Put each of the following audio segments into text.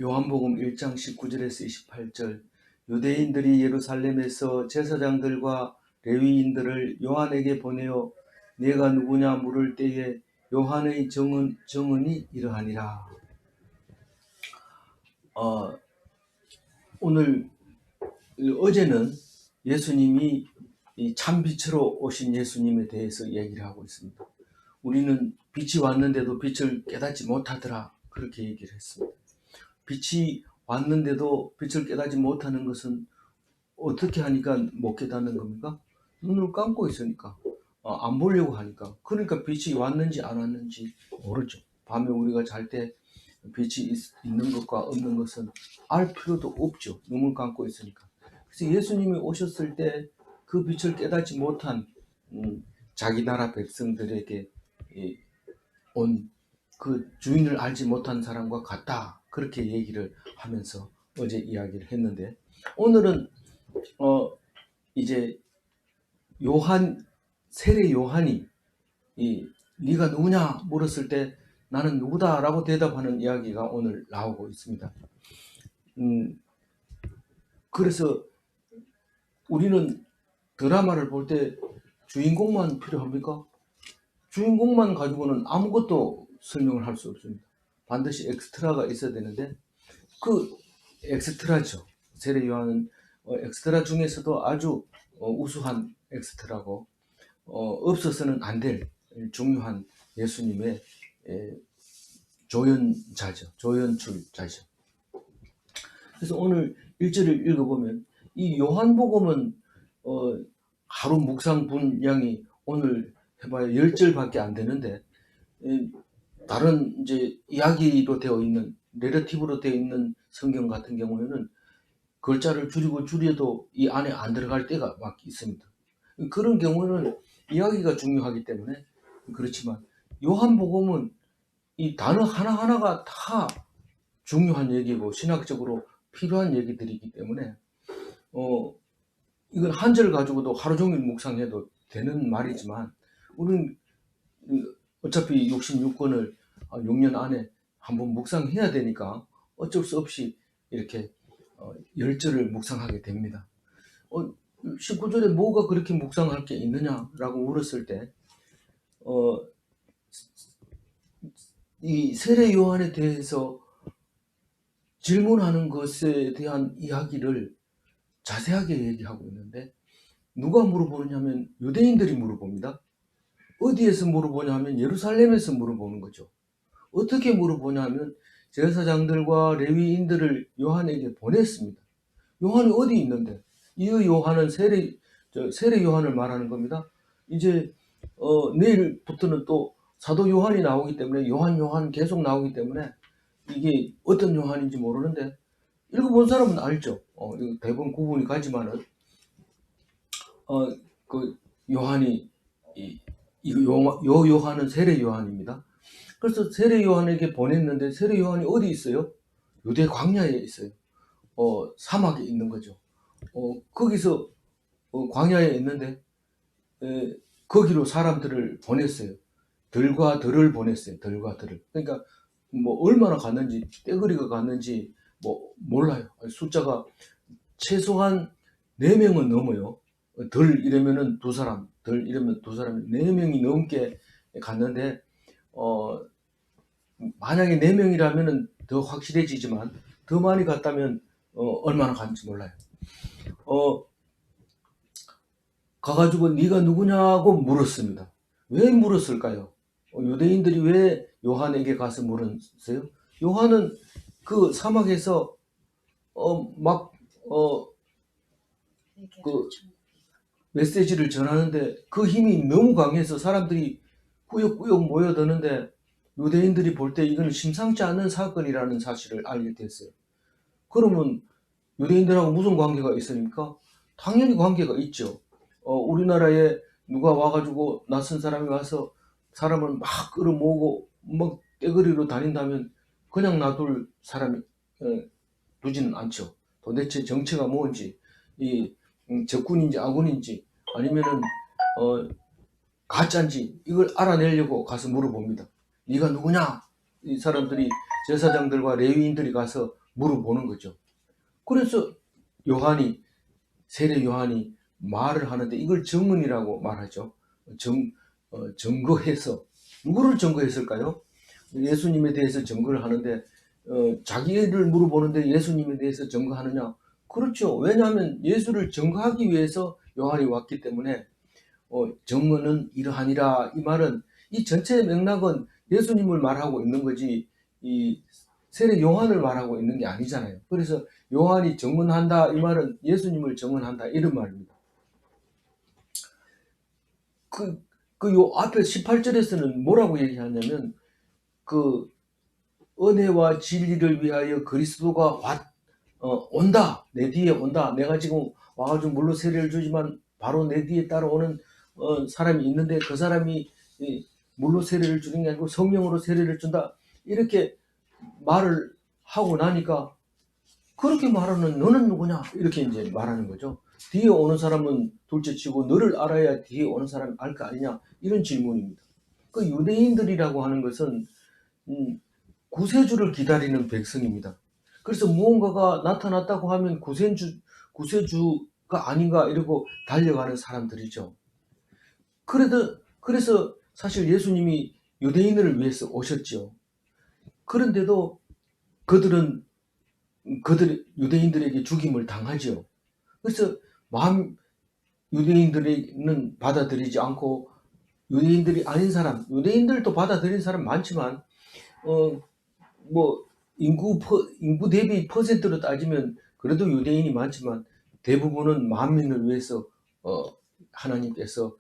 요한복음 1장 19절에서 28절. 유대인들이 예루살렘에서 제사장들과 레위인들을 요한에게 보내어 네가 누구냐 물을 때에 요한의 정언이 이러하니라. 오늘 어제는 예수님이 이 참빛으로 오신 예수님에 대해서 얘기를 하고 있습니다. 우리는 빛이 왔는데도 빛을 깨닫지 못하더라, 그렇게 얘기를 했습니다. 빛이 왔는데도 빛을 깨닫지 못하는 것은 어떻게 하니까 못 깨닫는 겁니까? 눈을 감고 있으니까, 안 보려고 하니까. 그러니까 빛이 왔는지 안 왔는지 모르죠. 밤에 우리가 잘 때 빛이 있는 것과 없는 것은 알 필요도 없죠. 눈을 감고 있으니까. 그래서 예수님이 오셨을 때 그 빛을 깨닫지 못한 자기 나라 백성들에게 온 그 주인을 알지 못한 사람과 같다, 그렇게 얘기를 하면서 어제 이야기를 했는데, 오늘은 이제 세례 요한이 네가 누구냐 물었을 때 나는 누구다 라고 대답하는 이야기가 오늘 나오고 있습니다. 그래서 우리는 드라마를 볼 때 주인공만 필요합니까? 주인공만 가지고는 아무것도 설명을 할 수 없습니다. 반드시 엑스트라가 있어야 되는데, 그 엑스트라죠. 세례 요한은 엑스트라 중에서도 아주 우수한 엑스트라고, 없어서는 안 될 중요한 예수님의 조연출자죠. 그래서 오늘 1절을 읽어보면 이 요한복음은 하루 묵상 분량이 오늘 해봐야 10절밖에 안 되는데, 다른 이제 이야기로 되어 있는, 내러티브로 되어 있는 성경 같은 경우에는 글자를 줄여도 이 안에 안 들어갈 때가 막 있습니다. 그런 경우는 이야기가 중요하기 때문에 그렇지만, 요한복음은 이 단어 하나하나가 다 중요한 얘기고 신학적으로 필요한 얘기들이기 때문에 이건 한 절 가지고도 하루 종일 묵상해도 되는 말이지만, 우리는 어차피 66권을 6년 안에 한번 묵상해야 되니까 어쩔 수 없이 이렇게 10절을 묵상하게 됩니다. 19절에 뭐가 그렇게 묵상할 게 있느냐라고 물었을 때, 이 세례 요한에 대해서 질문하는 것에 대한 이야기를 자세하게 얘기하고 있는데, 누가 물어보느냐면 유대인들이 물어봅니다. 어디에서 물어보냐면 예루살렘에서 물어보는 거죠. 어떻게 물어보냐면 제사장들과 레위인들을 요한에게 보냈습니다. 요한이 어디 있는데? 이 요한은 세례 요한을 말하는 겁니다. 이제 내일부터는 또 사도 요한이 나오기 때문에 요한 계속 나오기 때문에 이게 어떤 요한인지 모르는데, 읽어본 사람은 알죠. 대부분 구분이 가지만은 그 요한이 요 요한은 세례 요한입니다. 그래서 세례 요한에게 보냈는데, 세례 요한이 어디 있어요? 유대 광야에 있어요. 사막에 있는 거죠. 거기서 광야에 있는데 거기로 사람들을 보냈어요. 들과 들을 보냈어요. 들과 들을. 그러니까 뭐 얼마나 갔는지, 떼거리가 갔는지 뭐 몰라요. 숫자가 최소한 4명은 넘어요. 들 이러면은 두 사람, 들 이러면 두 사람이 4명이 넘게 갔는데, 만약에 4명이라면은 더 확실해지지만, 더 많이 갔다면 얼마나 갔는지 몰라요. 가가지고 네가 누구냐고 물었습니다. 왜 물었을까요? 유대인들이 왜 요한에게 가서 물었어요? 요한은 그 사막에서 그 메시지를 전하는데 그 힘이 너무 강해서 사람들이 꾸역꾸역 모여드는데, 유대인들이 볼 때 이건 심상치 않은 사건이라는 사실을 알게 됐어요. 그러면 유대인들하고 무슨 관계가 있습니까? 당연히 관계가 있죠. 우리나라에 누가 와가지고 낯선 사람이 와서 사람을 막 끌어모으고 막 떼거리로 다닌다면 그냥 놔둘 사람이 두지는 않죠. 도대체 정체가 뭔지, 이 적군인지 아군인지 아니면은 가짜인지 이걸 알아내려고 가서 물어봅니다. 네가 누구냐? 이 사람들이, 제사장들과 레위인들이 가서 물어보는 거죠. 그래서 세례 요한이 말을 하는데 이걸 증언이라고 말하죠. 증거해서. 누구를 증거했을까요? 예수님에 대해서 증거를 하는데 자기를 물어보는데 예수님에 대해서 증거하느냐? 그렇죠. 왜냐하면 예수를 증거하기 위해서 요한이 왔기 때문에 증거는 이러하니라. 이 말은, 이 전체 맥락은 예수님을 말하고 있는 거지 이 세례 요한을 말하고 있는 게 아니잖아요. 그래서 요한이 증언한다 이 말은 예수님을 증언한다 이런 말입니다. 요 앞에 18절에서는 뭐라고 얘기하냐면 그 은혜와 진리를 위하여 그리스도가 온다. 내 뒤에 온다. 내가 지금 와가지고 물로 세례를 주지만 바로 내 뒤에 따라오는 사람이 있는데 그 사람이 물로 세례를 주는 게 아니고 성령으로 세례를 준다. 이렇게 말을 하고 나니까 그렇게 말하는 너는 누구냐? 이렇게 이제 말하는 거죠. 뒤에 오는 사람은 둘째치고 너를 알아야 뒤에 오는 사람이 알 거 아니냐? 이런 질문입니다. 그 유대인들이라고 하는 것은 구세주를 기다리는 백성입니다. 그래서 무언가가 나타났다고 하면 구세주가 아닌가 이러고 달려가는 사람들이죠. 그래서 사실 예수님이 유대인들을 위해서 오셨죠. 그런데도 유대인들에게 죽임을 당하죠. 그래서 유대인들은 받아들이지 않고 유대인들이 아닌 사람, 유대인들도 받아들인 사람 많지만 인구 대비 퍼센트로 따지면 그래도 유대인이 많지만 대부분은 만민을 위해서 하나님께서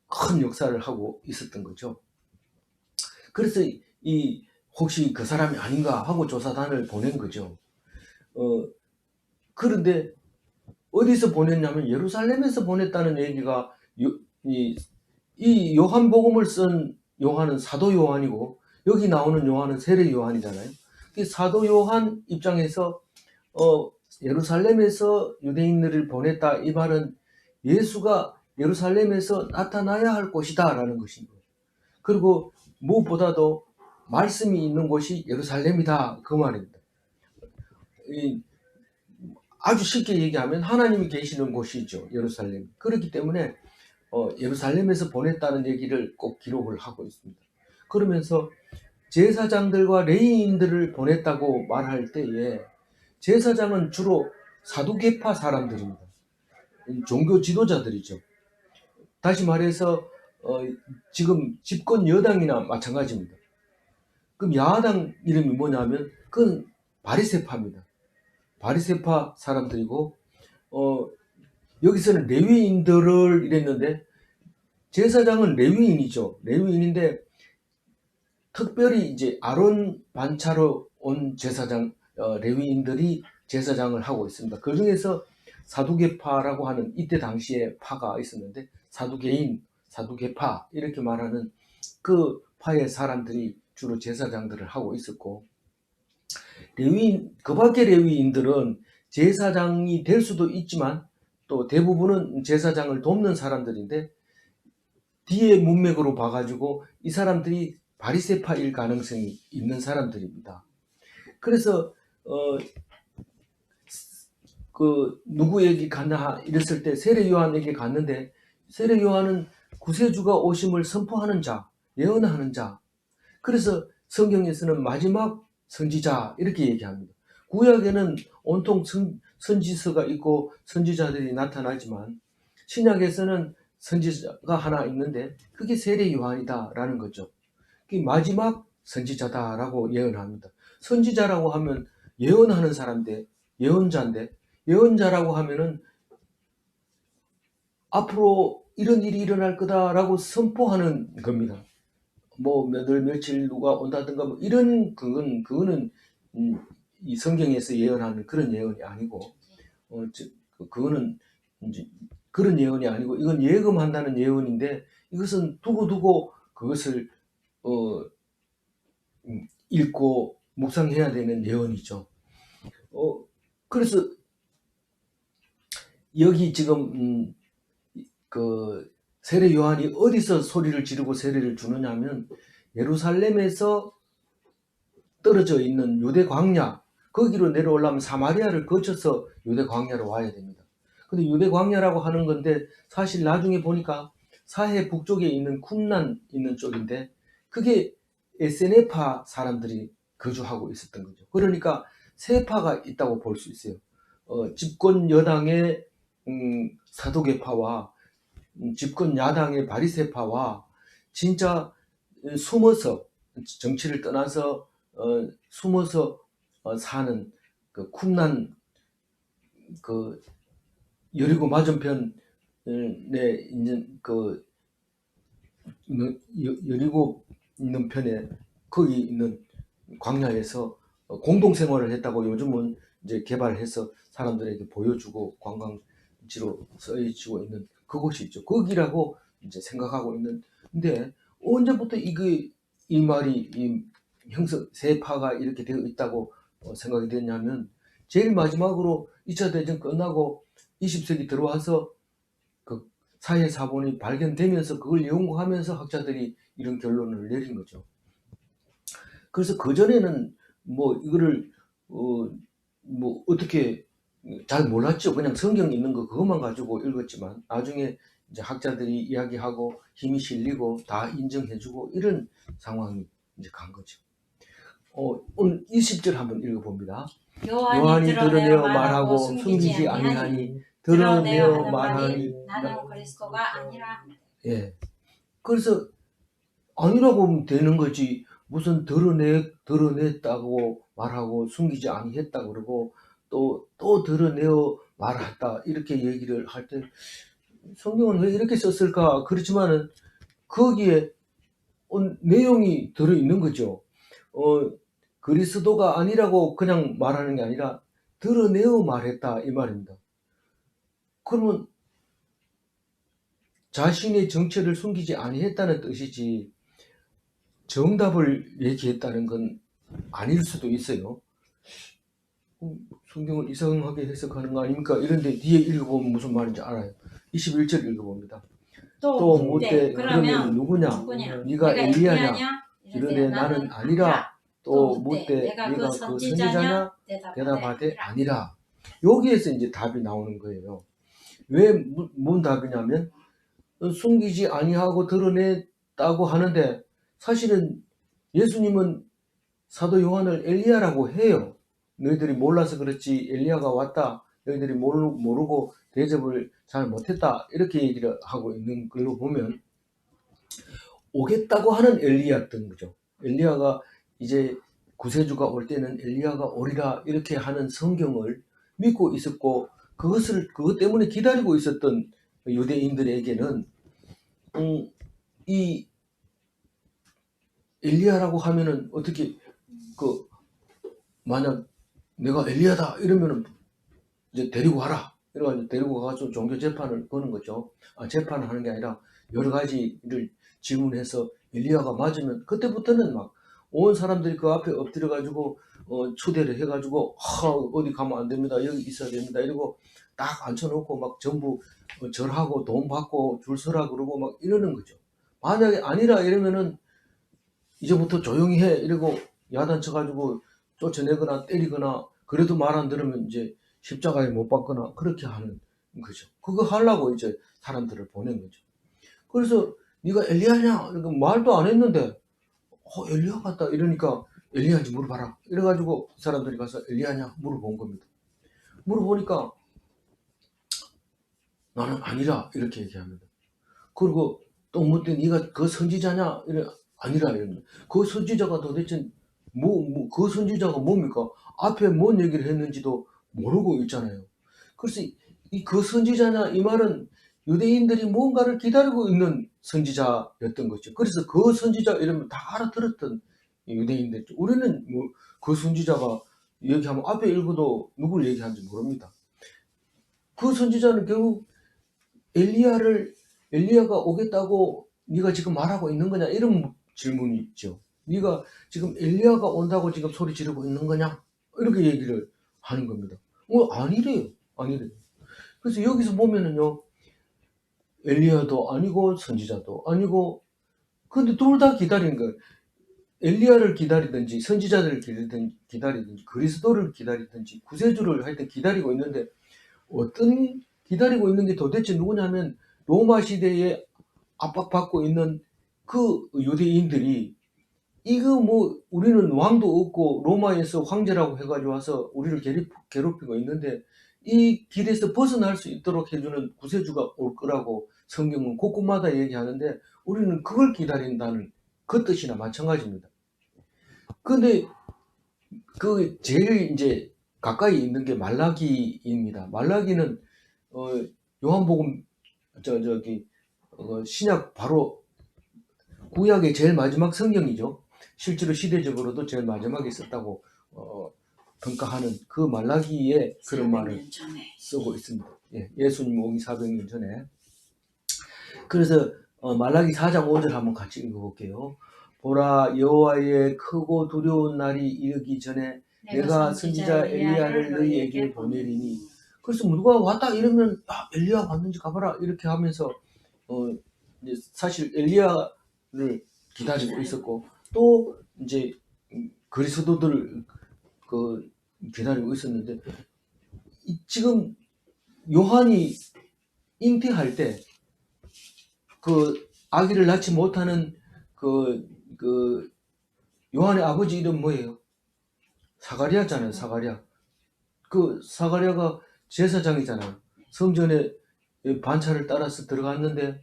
큰 역사를 하고 있었던 거죠. 그래서 혹시 그 사람이 아닌가 하고 조사단을 보낸 거죠. 그런데 어디서 보냈냐면 예루살렘에서 보냈다는 얘기가 이 요한복음을 쓴 요한은 사도 요한이고 여기 나오는 요한은 세례 요한이잖아요. 사도 요한 입장에서 예루살렘에서 유대인들을 보냈다 이 말은 예수가 예루살렘에서 나타나야 할 곳이다 라는 것입니다. 그리고 무엇보다도 말씀이 있는 곳이 예루살렘이다 그 말입니다. 아주 쉽게 얘기하면 하나님이 계시는 곳이죠. 예루살렘. 그렇기 때문에 예루살렘에서 보냈다는 얘기를 꼭 기록을 하고 있습니다. 그러면서 제사장들과 레위인들을 보냈다고 말할 때에 제사장은 주로 사두개파 사람들입니다. 종교 지도자들이죠. 다시 말해서 지금 집권 여당이나 마찬가지입니다. 그럼 야당 이름이 뭐냐면 그건 바리새파입니다. 바리새파 사람들이고 여기서는 레위인들을 이랬는데 제사장은 레위인이죠. 레위인인데 특별히 이제 아론 반차로 온 제사장 레위인들이 제사장을 하고 있습니다. 그 중에서 사두개파라고 하는 이때 당시에 파가 있었는데 사두개파 이렇게 말하는 그 파의 사람들이 주로 제사장들을 하고 있었고 그 밖의 레위인들은 제사장이 될 수도 있지만 또 대부분은 제사장을 돕는 사람들인데 뒤에 문맥으로 봐가지고 이 사람들이 바리새파일 가능성이 있는 사람들입니다. 그래서 누구에게 갔나 이랬을 때 세례 요한에게 갔는데 세례 요한은 구세주가 오심을 선포하는 자, 예언하는 자. 그래서 성경에서는 마지막 선지자 이렇게 얘기합니다. 구약에는 온통 선지서가 있고 선지자들이 나타나지만 신약에서는 선지자가 하나 있는데 그게 세례 요한이다 라는 거죠. 그게 마지막 선지자다라고 예언합니다. 선지자라고 하면 예언하는 사람인데 예언자인데 예언자라고 하면은 앞으로 이런 일이 일어날 거다라고 선포하는 겁니다. 뭐 몇 월 며칠 누가 온다든가 뭐 이런 그거는 이 성경에서 예언하는 그런 예언이 아니고 그거는 이제 그런 예언이 아니고 이건 예금한다는 예언인데 이것은 두고두고 그것을 읽고 묵상해야 되는 예언이죠. 그래서 여기 지금 그 세례 요한이 어디서 소리를 지르고 세례를 주느냐면 예루살렘에서 떨어져 있는 유대 광야 거기로 내려오려면 사마리아를 거쳐서 유대 광야로 와야 됩니다. 근데 유대 광야라고 하는 건데 사실 나중에 보니까 사해 북쪽에 있는 쿰란 있는 쪽인데 그게 에세네파 사람들이 거주하고 있었던 거죠. 그러니까 세 파가 있다고 볼 수 있어요. 집권 여당의 사두개파와 집권 야당의 바리새파와 진짜 숨어서 정치를 떠나서 숨어서 사는 그 쿰란 그 여리고 맞은편에 있는 그 여리고 있는 편에 거기 있는 광야에서 공동 생활을 했다고 요즘은 이제 개발해서 사람들에게 보여주고 관광지로 쓰여지고 있는 그곳이 있죠. 거기라고 이제 생각하고 있는데 언제부터 이 말이 이 형성 세파가 이렇게 되어 있다고 생각이 됐냐면 제일 마지막으로 2차 대전 끝나고 20세기 들어와서 그 사회 사본이 발견되면서 그걸 연구하면서 학자들이 이런 결론을 내린 거죠. 그래서 그전에는 뭐 이거를 뭐 어떻게 잘 몰랐죠. 그냥 성경 있는 거 그것만 가지고 읽었지만 나중에 이제 학자들이 이야기하고 힘이 실리고 다 인정해주고 이런 상황이 이제 간 거죠. 오늘 20절 한번 읽어봅니다. 요한이 드러내어 말하고 숨기지 아니하니 드러내어 말하니 나는 그리스도가 아니라. 예. 그래서 아니라고 하면 되는 거지. 무슨 드러냈다고 말하고 숨기지 아니했다 그러고 또 드러내어 말했다 이렇게 얘기를 할 때 성경은 왜 이렇게 썼을까? 그렇지만은 거기에 내용이 들어 있는 거죠. 그리스도가 아니라고 그냥 말하는 게 아니라 드러내어 말했다 이 말입니다. 그러면 자신의 정체를 숨기지 아니했다는 뜻이지 정답을 얘기했다는 건 아닐 수도 있어요. 성경을 이상하게 해석하는 거 아닙니까? 이런데 뒤에 읽어보면 무슨 말인지 알아요. 21절 읽어봅니다. 또 묻되 그러면 누구냐? 네가 엘리야냐? 이르되 나는 아니라. 또 묻되 네가 그 선지자냐? 대답하되 아니라. 여기에서 이제 답이 나오는 거예요. 왜 뭔 답이냐면 숨기지 아니하고 드러냈다고 하는데 사실은 예수님은 사도 요한을 엘리야라고 해요. 너희들이 몰라서 그렇지 엘리야가 왔다. 너희들이 모르고 대접을 잘 못했다. 이렇게 얘기를 하고 있는 걸로 보면 오겠다고 하는 엘리야였던 거죠. 엘리야가 이제 구세주가 올 때는 엘리야가 오리라 이렇게 하는 성경을 믿고 있었고 그것 때문에 기다리고 있었던 유대인들에게는 이 엘리야라고 하면은 어떻게 만약 내가 엘리야다 이러면은 이제 데리고 와라 이래가지고 데리고 가서 종교 재판을 거는 거죠. 재판을 하는 게 아니라 여러 가지를 질문해서 엘리야가 맞으면 그때부터는 막 온 사람들이 그 앞에 엎드려 가지고 초대를 해가지고 어디 가면 안 됩니다. 여기 있어야 됩니다. 이러고 딱 앉혀놓고 막 전부 절하고 돈 받고 줄 서라 그러고 막 이러는 거죠. 만약에 아니라 이러면은 이제부터 조용히 해 이러고 야단쳐가지고 쫓아내거나 때리거나 그래도 말 안 들으면 이제 십자가에 못 박거나 그렇게 하는 거죠. 그거 하려고 이제 사람들을 보낸 거죠. 그래서 네가 엘리야냐? 그러니까 말도 안 했는데 엘리야 같다 이러니까 엘리야인지 물어봐라. 이래가지고 사람들이 가서 엘리야냐 물어본 겁니다. 물어보니까 나는 아니라 이렇게 얘기합니다. 그리고 또 묻되 네가 그 선지자냐? 이래 아니라 이럽니다. 그 선지자가 도대체 그 선지자가 뭡니까? 앞에 뭔 얘기를 했는지도 모르고 있잖아요. 그래서 그 선지자냐 이 말은 유대인들이 뭔가를 기다리고 있는 선지자였던 거죠. 그래서 그 선지자 이러면 다 알아들었던 유대인들. 우리는 뭐 그 선지자가 얘기하면 앞에 읽어도 누굴 얘기하는지 모릅니다. 그 선지자는 결국 엘리야가 오겠다고 네가 지금 말하고 있는 거냐 이런 질문이 있죠. 네가 지금 엘리야가 온다고 지금 소리 지르고 있는 거냐 이렇게 얘기를 하는 겁니다. 아니래요. 그래서 여기서 보면은요 엘리야도 아니고 선지자도 아니고 근데 둘 다 기다린 거예요. 엘리야를 기다리든지 선지자들을 기다리든지 그리스도를 기다리든지 구세주를 하여튼 기다리고 있는데 어떤 기다리고 있는 게 도대체 누구냐면 로마 시대에 압박받고 있는 그 유대인들이 이거 뭐 우리는 왕도 없고 로마에서 황제라고 해가지고 와서 우리를 괴롭히고 있는데 이 길에서 벗어날 수 있도록 해주는 구세주가 올 거라고 성경은 곳곳마다 얘기하는데 우리는 그걸 기다린다는 그 뜻이나 마찬가지입니다. 근데 그 제일 이제 가까이 있는 게 말라기입니다. 말라기는 요한복음 신약 바로 구약의 제일 마지막 성경이죠. 실제로 시대적으로도 제일 마지막에 썼다고 평가하는 그 말라기에 그런 말을 쓰고 있습니다. 예, 예수님 오기 400년 전에. 그래서 말라기 4장 5절 한번 같이 읽어볼게요. 보라, 여호와의 크고 두려운 날이 이르기 전에 내가 선지자 엘리야를 너희에게 보내리니. 그래서 누가 왔다 이러면 엘리야 왔는지 가봐라 이렇게 하면서 이제 사실 엘리야를 기다리고 있었고 또 이제 그리스도들 기다리고 있었는데 지금 요한이 잉태할 때 그 아기를 낳지 못하는 그 요한의 아버지 이름 뭐예요? 사가랴잖아요. 사가랴. 그 사가랴가 제사장이잖아요. 성전에 반차를 따라서 들어갔는데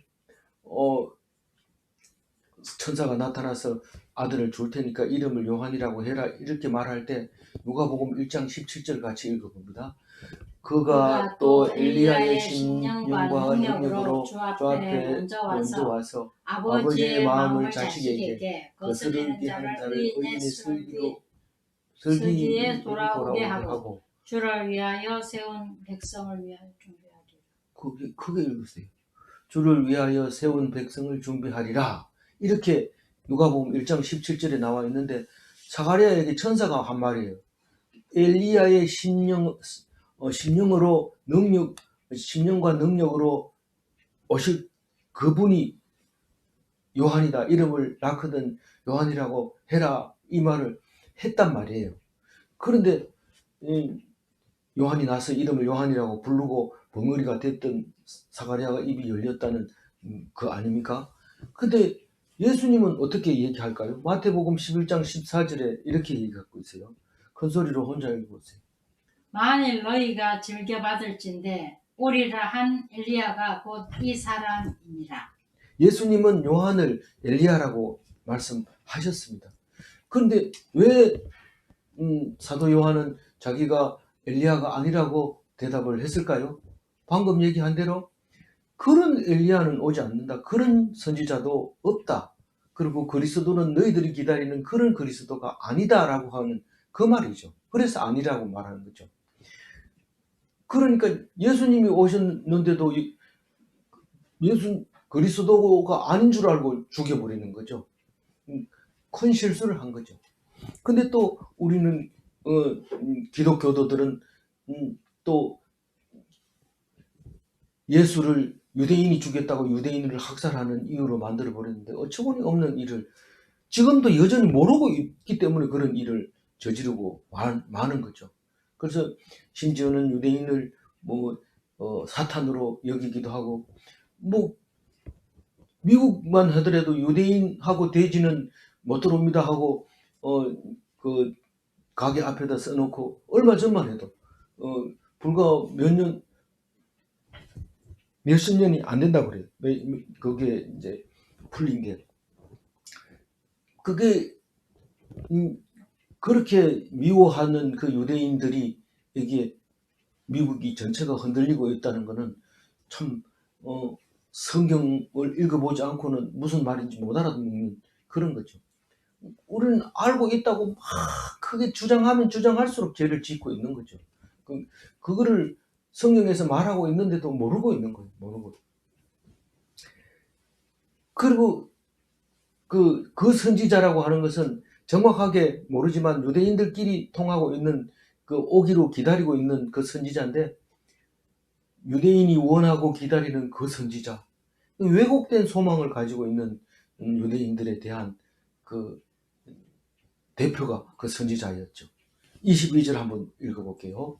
천사가 나타나서 아들을 줄 테니까 이름을 요한이라고 해라 이렇게 말할 때 누가복음 1장 17절 같이 읽어봅니다. 그가 또 엘리야의 신령과 능력으로 주 앞에 먼저 와서 아버지의 마음을 자식에게 거스르게 하는 자를 의인의 슬기에 돌아오게 하고 주를 위하여 세운 백성을 위하여 준비하리라. 크게 읽으세요. 주를 위하여 세운 백성을 준비하리라. 이렇게 누가복음 1장 17절에 나와 있는데 사가랴에게 천사가 한 말이에요. 엘리야의 심령으로 심령과 능력으로 오실 그분이 요한이다. 이름을 낳거든 요한이라고 해라. 이 말을 했단 말이에요. 그런데 요한이 나서 이름을 요한이라고 부르고 벙어리가 됐던 사가랴가 입이 열렸다는 그 아닙니까? 근데 예수님은 어떻게 얘기할까요? 마태복음 11장 14절에 이렇게 얘기하고 있어요. 큰 소리로 혼자 읽어보세요. 만일 너희가 즐겨받을진대 오리라 한 엘리야가 곧 이 사람이니라. 예수님은 요한을 엘리야라고 말씀하셨습니다. 그런데 왜 사도 요한은 자기가 엘리야가 아니라고 대답을 했을까요? 방금 얘기한 대로 그런 엘리야는 오지 않는다. 그런 선지자도 없다. 그리고 그리스도는 너희들이 기다리는 그런 그리스도가 아니다라고 하는 그 말이죠. 그래서 아니라고 말하는 거죠. 그러니까 예수님이 오셨는데도 그리스도가 아닌 줄 알고 죽여버리는 거죠. 큰 실수를 한 거죠. 근데 또 우리는 기독교도들은 또 예수를 유대인이 죽였다고 유대인을 학살하는 이유로 만들어 버렸는데 어처구니 없는 일을 지금도 여전히 모르고 있기 때문에 그런 일을 저지르고 많은 거죠. 그래서 심지어는 유대인을 사탄으로 여기기도 하고 미국만 하더라도 유대인하고 돼지는 못 들어옵니다 하고 그 가게 앞에다 써놓고 얼마 전만 해도 불과 몇십 년이 안 된다고 그래요. 그게 이제 풀린 게. 그게 그렇게 미워하는 그 유대인들이 이게 미국이 전체가 흔들리고 있다는 거는 참 성경을 읽어보지 않고는 무슨 말인지 못 알아듣는 그런 거죠. 우리는 알고 있다고 막 크게 주장하면 주장할수록 죄를 짓고 있는 거죠. 그거를 성경에서 말하고 있는데도 모르고 있는 거예요. 모르고. 그리고 그 선지자라고 하는 것은 정확하게 모르지만 유대인들끼리 통하고 있는 그 오기로 기다리고 있는 그 선지자인데 유대인이 원하고 기다리는 그 선지자, 왜곡된 소망을 가지고 있는 유대인들에 대한 그 대표가 그 선지자였죠. 22절 한번 읽어볼게요.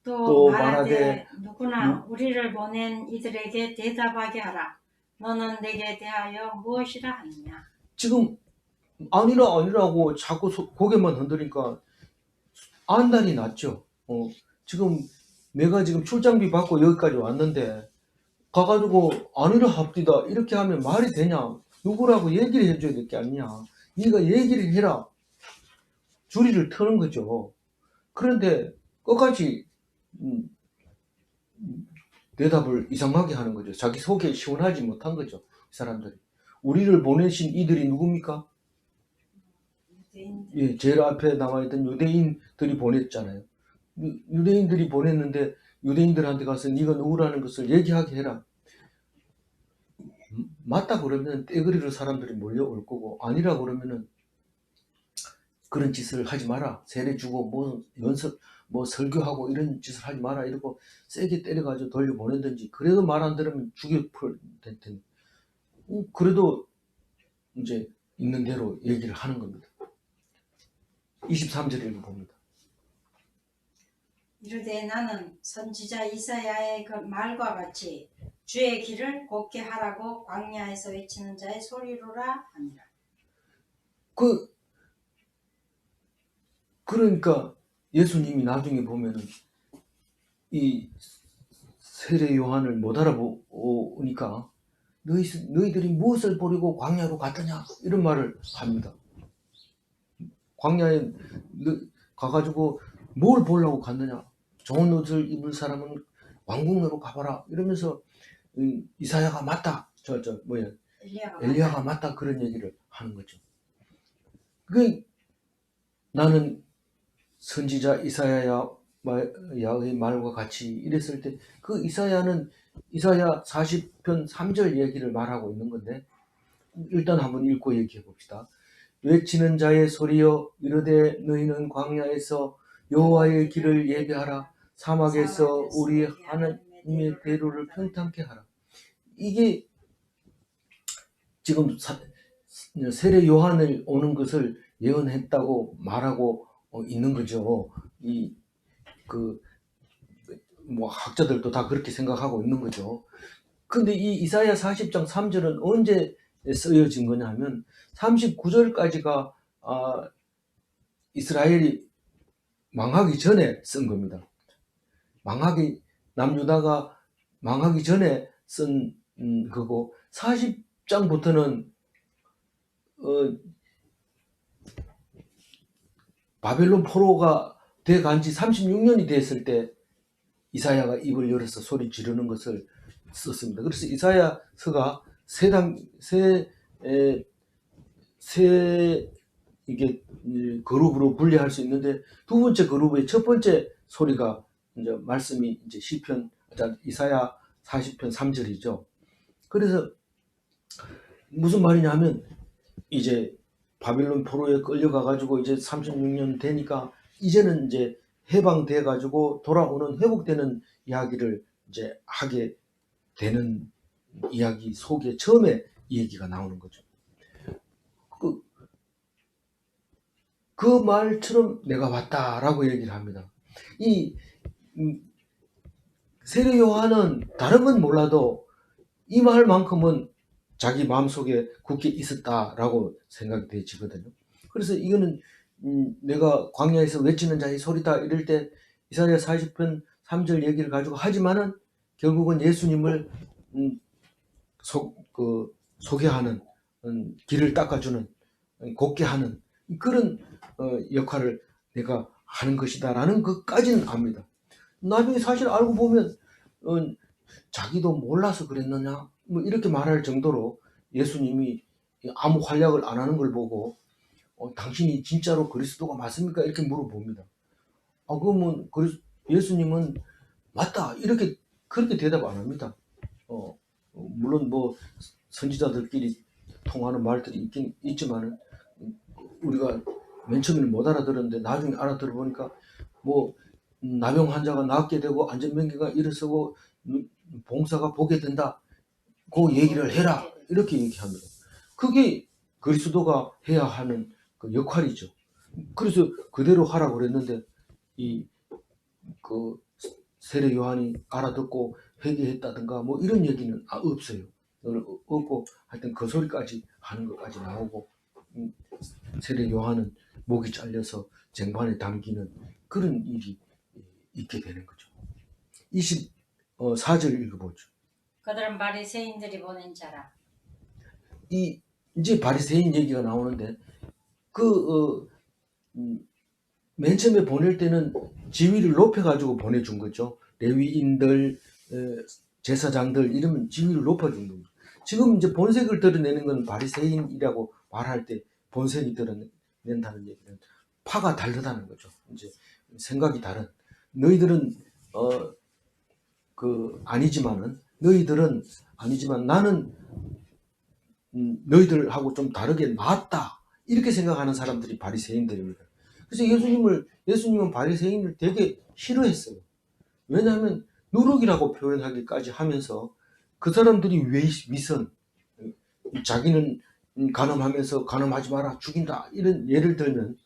또 또 말하되 누구나 우리를 보낸 이들에게 대답하게 하라. 너는 내게 대하여 무엇이라 하느냐. 지금 아니라고 자꾸 고개만 흔드니까 안달이 났죠. 지금 내가 지금 출장비 받고 여기까지 왔는데 가가지고 아니라 합디다 이렇게 하면 말이 되냐. 누구라고 얘기를 해줘야 될 게 아니냐. 네가 얘기를 해라. 주리를 트는 거죠. 그런데 끝까지 대답을 이상하게 하는 거죠. 자기 속에 시원하지 못한 거죠. 이 사람들이. 우리를 보내신 이들이 누굽니까? 예, 제일 앞에 나와있던 유대인들이 보냈잖아요. 유대인들이 보냈는데 유대인들한테 가서 네가 누구라는 것을 얘기하게 해라. 맞다 그러면 떼거리로 사람들이 몰려올 거고 아니라 그러면은 그런 짓을 하지 마라. 세례 주고 뭐 연설 뭐 설교하고 이런 짓을 하지 마라. 이러고 세게 때려가지고 돌려보내든지 그래도 말 안 들으면 죽여 될 텐데 그래도 이제 있는 대로 얘기를 하는 겁니다. 23절 읽어봅니다. 이르되 나는 선지자 이사야의 그 말과 같이 주의 길을 곱게 하라고 광야에서 외치는 자의 소리로라 하니라. 그러니까 예수님이 나중에 보면은 이 세례 요한을 못 알아보니까 너희들이 무엇을 보려고 광야로 갔더냐 이런 말을 합니다. 광야에 가가지고 뭘 보려고 갔느냐. 좋은 옷을 입을 사람은 왕궁으로 가봐라 이러면서 이사야가 맞다. 엘리야가 맞다 그런 얘기를 하는 거죠. 나는 선지자 이사야의 말과 같이 이랬을 때 그 이사야는 이사야 40편 3절 얘기를 말하고 있는 건데 일단 한번 읽고 얘기해 봅시다. 외치는 자의 소리여 이르되 너희는 광야에서 여호와의 길을 예비하라. 사막에서 우리 하나님의 대로를 평탄케 하라. 이게 지금 세례 요한을 오는 것을 예언했다고 말하고 있는 거죠. 뭐 학자들도 다 그렇게 생각하고 있는 거죠. 근데 이 이사야 40장 3절은 언제 쓰여진 거냐면 39절까지가 이스라엘이 망하기 전에 쓴 겁니다. 남유다가 망하기 전에 쓴 거고 40장부터는 바벨론 포로가 돼간 지 36년이 됐을 때 이사야가 입을 열어서 소리 지르는 것을 썼습니다. 그래서 이사야서가 이게 그룹으로 분리할 수 있는데 두 번째 그룹의 첫 번째 소리가 이제 말씀이 이제 이사야 40편 3절이죠. 그래서 무슨 말이냐면 이제 바벨론 포로에 끌려가 가지고 이제 36년 되니까 이제는 이제 해방돼 가지고 돌아오는 회복되는 이야기를 이제 하게 되는 이야기 속에 처음에 이 얘기가 나오는 거죠. 그 말처럼 내가 왔다라고 얘기를 합니다. 이 세례 요한은 다른 건 몰라도 이 말만큼은 자기 마음속에 굳게 있었다라고 생각이 되지거든요. 그래서 이거는 내가 광야에서 외치는 자의 소리다 이럴 때 이사야 40편 3절 얘기를 가지고 하지만은 결국은 예수님을 소개하는 길을 닦아주는 곱게 하는 그런 역할을 내가 하는 것이다 라는 것까지는 압니다. 나중에 사실 알고 보면 자기도 몰라서 그랬느냐 뭐 이렇게 말할 정도로 예수님이 아무 활약을 안 하는 걸 보고 당신이 진짜로 그리스도가 맞습니까? 이렇게 물어봅니다. 그러면 예수님은 맞다 이렇게 그렇게 대답 안 합니다. 물론 뭐 선지자들끼리 통하는 말들이 있긴 있지만은 우리가 맨 처음에는 못 알아들었는데 나중에 알아들어보니까 뭐 나병 환자가 낫게 되고 안전병기가 일어서고 봉사가 보게 된다. 그 얘기를 해라 이렇게 얘기합니다. 그게 그리스도가 해야 하는 그 역할이죠. 그래서 그대로 하라고 그랬는데 이 그 세례 요한이 알아듣고 회개했다든가 뭐 이런 얘기는 없어요. 없고 하여튼 그 소리까지 하는 것까지 나오고 세례 요한은 목이 잘려서 쟁반에 담기는 그런 일이 있게 되는 거죠. 24절 읽어보죠. 그들은 바리새인들이 보낸 자라. 이제 바리새인 얘기가 나오는데 맨 처음에 보낼 때는 지위를 높여가지고 보내준 거죠. 레위인들, 제사장들 이러면 지위를 높여준 겁니다. 지금 이제 본색을 드러내는 건 바리새인이라고 말할 때 본색이 드러낸다는 얘기는 파가 다르다는 거죠. 이제 생각이 다른. 너희들은 아니지만 나는 너희들하고 좀 다르게 낫다 이렇게 생각하는 사람들이 바리새인들입니다. 그래서 예수님은 바리새인을 되게 싫어했어요. 왜냐하면 누룩이라고 표현하기까지 하면서 그 사람들이 위선, 자기는 간음하면서 간음하지 마라 죽인다 이런 예를 들면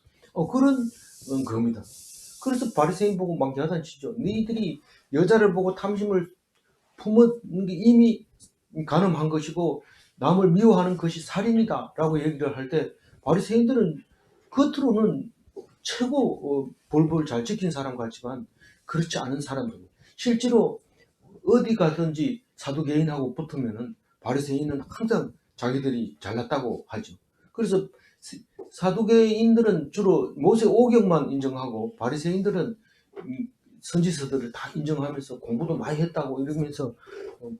그런 겁니다. 그래서 바리새인 보고 막 야단치죠. 너희들이 여자를 보고 탐심을 품은 게 이미 간음한 것이고 남을 미워하는 것이 살인이다 라고 얘기를 할 때 바리새인들은 겉으로는 최고 벌벌 잘 지킨 사람 같지만 그렇지 않은 사람들, 실제로 어디 가든지 사두개인하고 붙으면은 바리새인은 항상 자기들이 잘났다고 하죠. 그래서 사두개인들은 주로 모세 오경만 인정하고 바리새인들은 선지서들을 다 인정하면서 공부도 많이 했다고 이러면서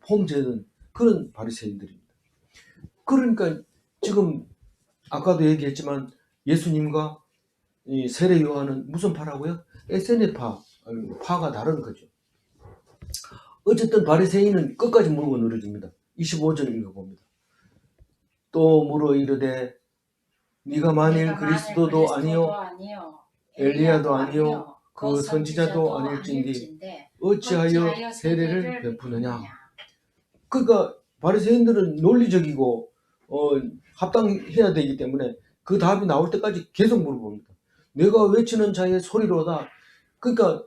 폼재는 그런 바리새인들입니다. 그러니까 지금 아까도 얘기했지만 예수님과 이 세례 요한은 무슨 파라고요? 에세네파, 파가 다른 거죠. 어쨌든 바리새인은 끝까지 물고 늘어집니다. 25절 읽어봅니다. 또 물어 이르되 네가 만일 그리스도도 아니요 엘리야도 아니요 그 선지자도 아닐진데 어찌하여 세례를 베푸느냐. 그러니까 바리새인들은 논리적이고 합당해야 되기 때문에 그 답이 나올 때까지 계속 물어봅니다. 내가 외치는 자의 소리로다. 그러니까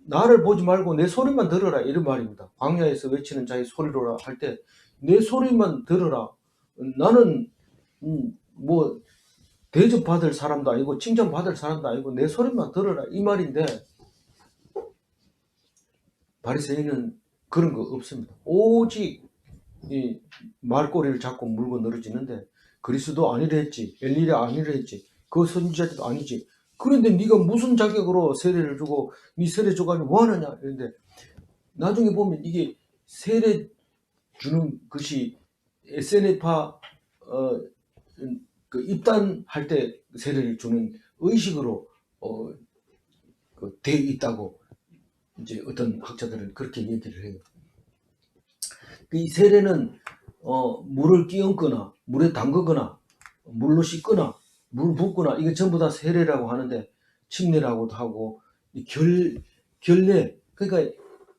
나를 보지 말고 내 소리만 들어라 이런 말입니다. 광야에서 외치는 자의 소리로라 할 때 내 소리만 들어라. 나는 뭐 대접받을 사람도 아니고 칭찬받을 사람도 아니고 내 소리만 들어라 이 말인데 바리새인은 그런 거 없습니다. 오직 이 말꼬리를 잡고 물고 늘어지는데 그리스도 아니라 했지, 엘리야 아니라 했지, 그 선지자도 아니지. 그런데 네가 무슨 자격으로 세례를 주고 네 세례 줘가지고 뭐 하느냐 이런데 나중에 보면 이게 세례 주는 것이 SNF파 그 입단할 때 세례를 주는 의식으로 되어 있다고 이제 어떤 학자들은 그렇게 얘기를 해요. 이 세례는 물을 끼얹거나 물에 담그거나 물로 씻거나 물 붓거나 이게 전부 다 세례라고 하는데 침례라고도 하고 결례 그러니까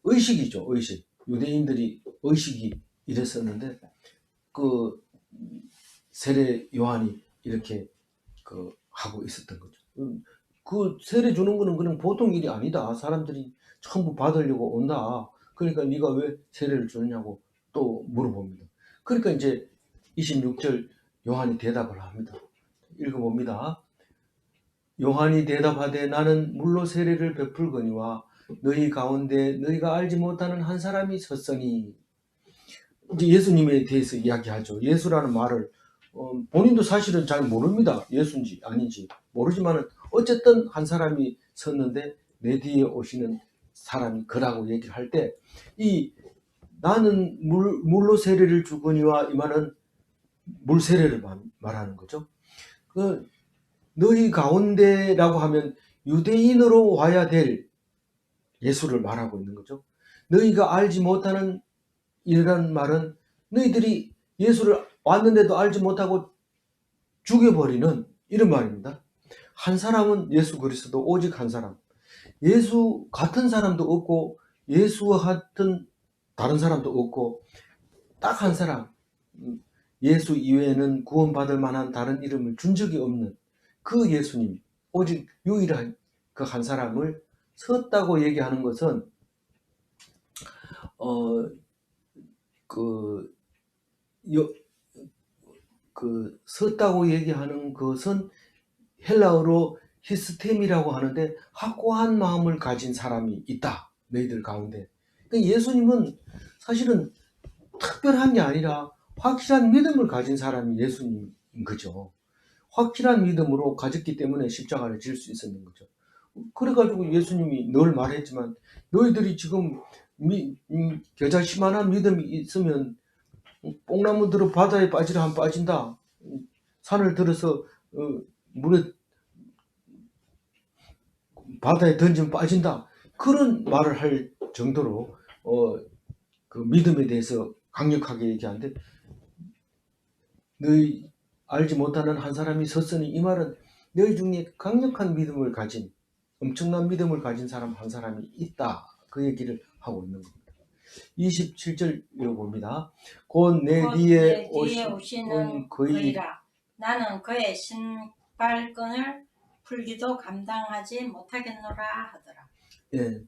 의식이죠. 의식. 유대인들이 의식이 이랬었는데 그 세례 요한이 이렇게 하고 있었던 거죠. 그 세례 주는 거는 그냥 보통 일이 아니다. 사람들이 전부 받으려고 온다. 그러니까 네가 왜 세례를 주느냐고 또 물어봅니다. 그러니까 이제 26절 요한이 대답을 합니다. 읽어봅니다. 요한이 대답하되 나는 물로 세례를 베풀거니와 너희 가운데 너희가 알지 못하는 한 사람이 섰으니 이제 예수님에 대해서 이야기하죠. 예수라는 말을 본인도 사실은 잘 모릅니다. 예수인지 아닌지 모르지만 어쨌든 한 사람이 섰는데 내 뒤에 오시는 사람이 그라고 얘기를 할 때 이 나는 물로 세례를 주거니와 이 말은 물 세례를 말하는 거죠. 너희 가운데라고 하면 유대인으로 와야 될 예수를 말하고 있는 거죠. 너희가 알지 못하는 이런 말은 너희들이 예수를 왔는데도 알지 못하고 죽여버리는 이런 말입니다. 한 사람은 예수 그리스도 오직 한 사람. 예수 같은 사람도 없고 예수와 같은 다른 사람도 없고 딱 한 사람. 예수 이외에는 구원받을 만한 다른 이름을 준 적이 없는 그 예수님. 오직 유일한 그 한 사람을 섰다고 얘기하는 것은 그 섰다고 얘기하는 것은 헬라어로 히스템이라고 하는데 확고한 마음을 가진 사람이 있다. 너희들 가운데. 그러니까 예수님은 사실은 특별한 게 아니라 확실한 믿음을 가진 사람이 예수님인 거죠. 확실한 믿음으로 가졌기 때문에 십자가를 질 수 있었는 거죠. 그래가지고 예수님이 늘 말했지만 너희들이 지금 겨자씨만한 믿음이 있으면 뽕나무 들어 바다에 빠지라 하면 빠진다. 산을 들어서 물에 바다에 던지면 빠진다. 그런 말을 할 정도로 그 믿음에 대해서 강력하게 얘기하는데 너희 알지 못하는 한 사람이 섰으니 이 말은 너희 중에 강력한 믿음을 가진 엄청난 믿음을 가진 사람 한 사람이 있다. 그 얘기를 하고 있는 겁니다. 27절 읽어봅니다. 곧 내 뒤에 오시는 그이라. 나는 그의 신발끈을 풀기도 감당하지 못하겠노라 하더라. 예.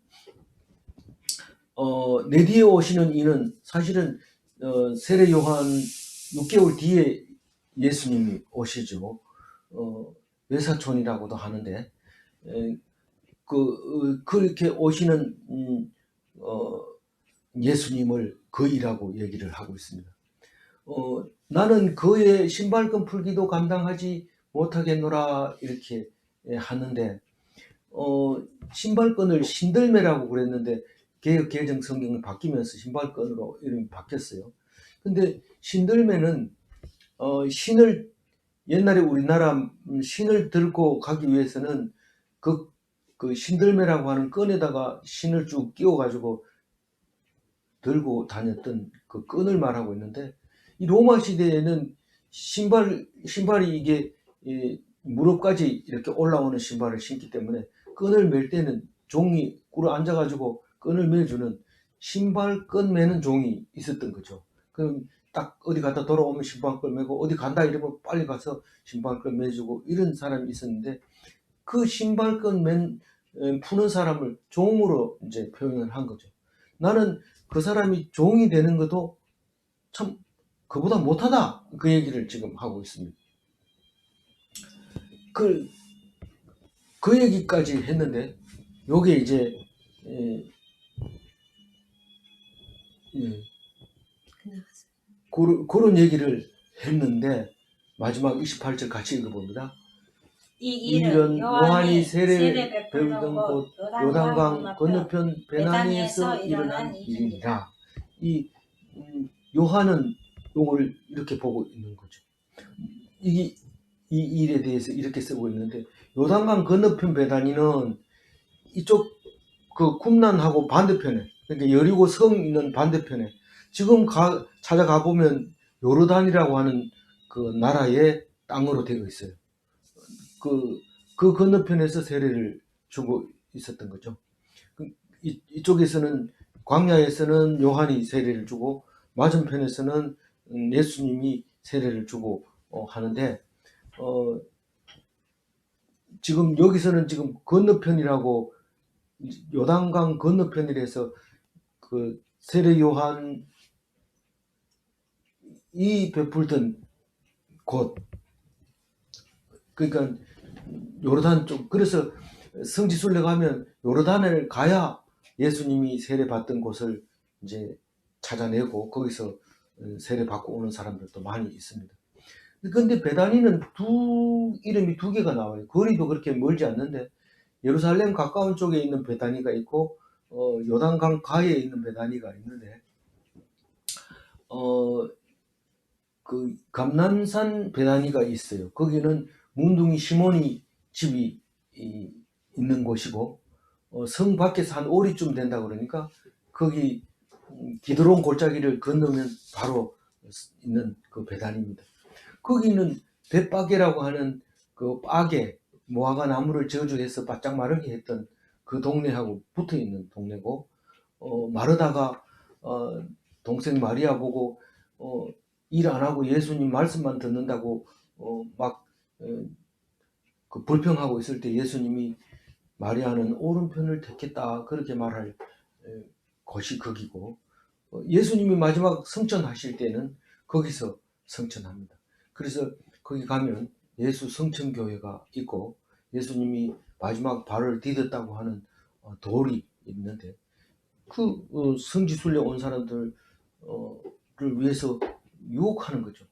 내 뒤에 오시는 이는 사실은 세례 요한 6개월 뒤에 예수님이 오시죠. 외사촌이라고도 하는데 그렇게 오시는 예수님을 그이라고 얘기를 하고 있습니다. 나는 그의 신발끈 풀기도 감당하지 못하겠노라 이렇게 하는데 신발끈을 신들매라고 그랬는데 개역 개정 성경을 바뀌면서 신발끈으로 이름이 바뀌었어요. 근데 신들매는 신을 옛날에 우리나라 신을 들고 가기 위해서는 그 신들매라고 하는 끈에다가 신을 쭉 끼워 가지고 들고 다녔던 그 끈을 말하고 있는데 이 로마 시대에는 신발이 이게 무릎까지 이렇게 올라오는 신발을 신기 때문에 끈을 맬 때는 종이 꿇어 앉아가지고 끈을 매주는 신발끈 매는 종이 있었던 거죠. 그럼 딱 어디 갔다 돌아오면 신발끈 매고 어디 간다 이러면 빨리 가서 신발끈 매주고 이런 사람이 있었는데 그 신발끈 푸는 사람을 종으로 이제 표현을 한 거죠. 나는 그 사람이 종이 되는 것도 참 그보다 못하다 그 얘기를 지금 하고 있습니다. 그 얘기까지 했는데 요게 이제 그런 얘기를 했는데 마지막 28절 같이 읽어봅니다. 이 일은 요한이 세례 베풀던 곳 요단강 건너편 베다니에서 일어난 일이니라. 이 요한은 이걸 이렇게 보고 있는 거죠. 이 일에 대해서 이렇게 쓰고 있는데 요단강 건너편 베다니는 이쪽 그 쿰란하고 반대편에 그러니까 여리고 성 있는 반대편에 지금 찾아가 보면 요르단이라고 하는 그 나라의 땅으로 되어 있어요. 그 건너편에서 세례를 주고 있었던 거죠. 이쪽에서는 광야에서는 요한이 세례를 주고 맞은편에서는 예수님이 세례를 주고 하는데 지금 여기서는 지금 건너편이라고 요단강 건너편이라서 그 세례 요한이 베풀던 곳 그러니까 요르단 쪽 그래서 성지순례 가면 요르단을 가야 예수님이 세례 받던 곳을 이제 찾아내고 거기서 세례 받고 오는 사람들도 많이 있습니다. 근데 베다니는 이름이 두 개가 나와요. 거리도 그렇게 멀지 않는데 예루살렘 가까운 쪽에 있는 베다니가 있고 요단강 가에 있는 베다니가 있는데 그 감람산 베다니가 있어요. 거기는 문둥이 시몬이 집이 있는 곳이고 성 밖에서 한 오리쯤 된다 그러니까 거기 기드론 골짜기를 건너면 바로 있는 그 베다니입니다. 거기는 벳바게라고 하는 그 바게 무화과 나무를 저주해서 바짝 마르게 했던 그 동네하고 붙어 있는 동네고 마르다가 동생 마리아 보고 일 안 하고 예수님 말씀만 듣는다고 막 그 불평하고 있을 때 예수님이 마리아는 오른편을 택했다 그렇게 말할 것이 거기고, 예수님이 마지막 성천하실 때는 거기서 성천합니다. 그래서 거기 가면 예수 성천교회가 있고 예수님이 마지막 발을 디뎠다고 하는 돌이 있는데, 그 성지순례 온 사람들을 위해서 유혹하는 거죠.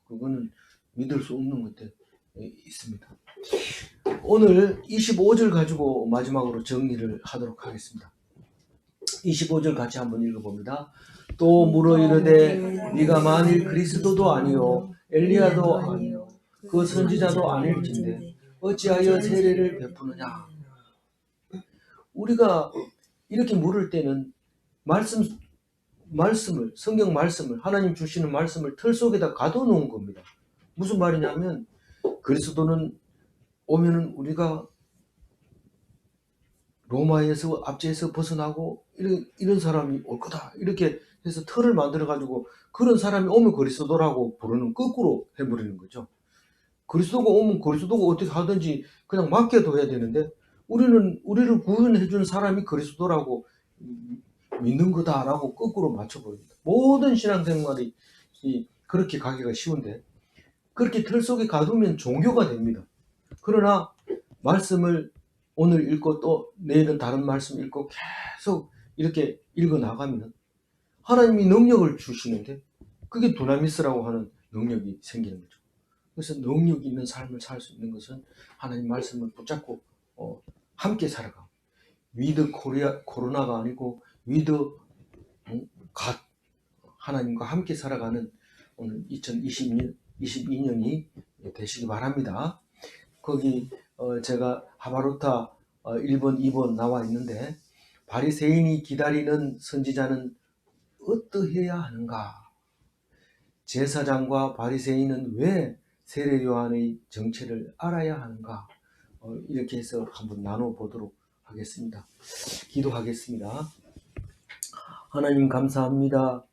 그거는 믿을 수 없는 것들 있습니다. 오늘 25절 가지고 마지막으로 정리를 하도록 하겠습니다. 25절 같이 한번 읽어봅니다. 또 물어 이르되 네가 만일 그리스도도 아니요 엘리야도 아니요 그 선지자도 아닐진데 어찌하여 세례를 베푸느냐. 우리가 이렇게 물을 때는 말씀을, 성경 말씀을, 하나님 주시는 말씀을 틀 속에다 가둬놓은 겁니다. 무슨 말이냐면, 그리스도는 오면은 우리가 로마에서 압제에서 벗어나고 이런 사람이 올 거다 이렇게 해서 틀을 만들어 가지고 그런 사람이 오면 그리스도라고 부르는, 거꾸로 해버리는 거죠. 그리스도가 오면 그리스도가 어떻게 하든지 그냥 맡겨둬야 되는데, 우리를 구원해 준 사람이 그리스도라고 믿는 거다라고 거꾸로 맞춰버립니다. 모든 신앙생활이 그렇게 가기가 쉬운데, 그렇게 틀 속에 가두면 종교가 됩니다. 그러나 말씀을 오늘 읽고 또 내일은 다른 말씀 읽고 계속 이렇게 읽어 나가면 하나님이 능력을 주시는데, 그게 두나미스라고 하는 능력이 생기는 거죠. 그래서 능력 있는 삶을 살 수 있는 것은 하나님 말씀을 붙잡고 함께 살아가고, 위드 코로나가 아니고 위드 갓, 하나님과 함께 살아가는 오늘 2022년이 되시기 바랍니다. 거기 제가 하바루타 1번 2번 나와 있는데, 바리새인이 기다리는 선지자는 어떠해야 하는가? 제사장과 바리새인은 왜 세례 요한의 정체를 알아야 하는가? 이렇게 해서 한번 나눠보도록 하겠습니다. 기도하겠습니다. 하나님 감사합니다.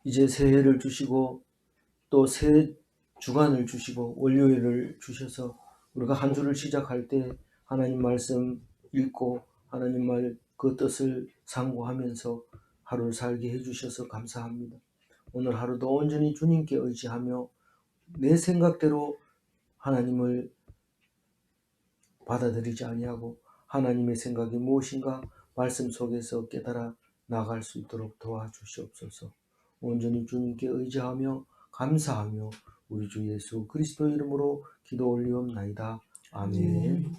이제 새해를 주시고 또 새 주간을 주시고 월요일을 주셔서 우리가 한 주를 시작할 때 하나님 말씀 읽고 하나님 말 그 뜻을 상고하면서 하루를 살게 해주셔서 감사합니다. 오늘 하루도 온전히 주님께 의지하며 내 생각대로 하나님을 받아들이지 아니하고 하나님의 생각이 무엇인가 말씀 속에서 깨달아 나갈 수 있도록 도와주시옵소서. 온전히 주님께 의지하며 감사하며 우리 주 예수 그리스도 이름으로 기도 올리옵나이다. 아멘.